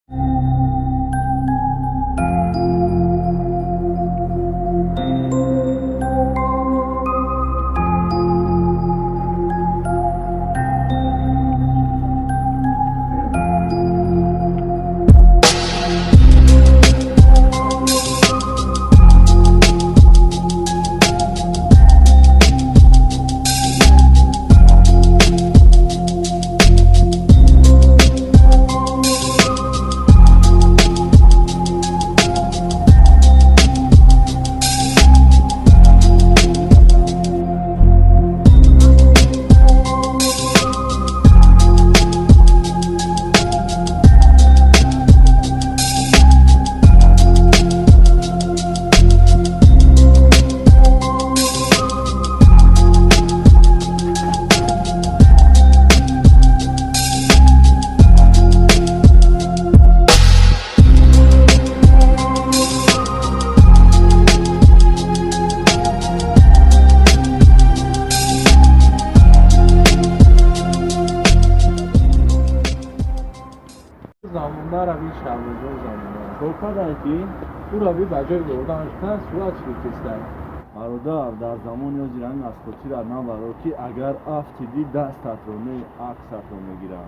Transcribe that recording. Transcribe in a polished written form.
زمان‌ها روی شب‌روزای زمان‌ها گفتن که او را به بجای بردنش تن صورت شکستن برادر در زمان یا زیران از خودی را نبرو که اگر افتیدی دستت رو نه عکست رو میگیرن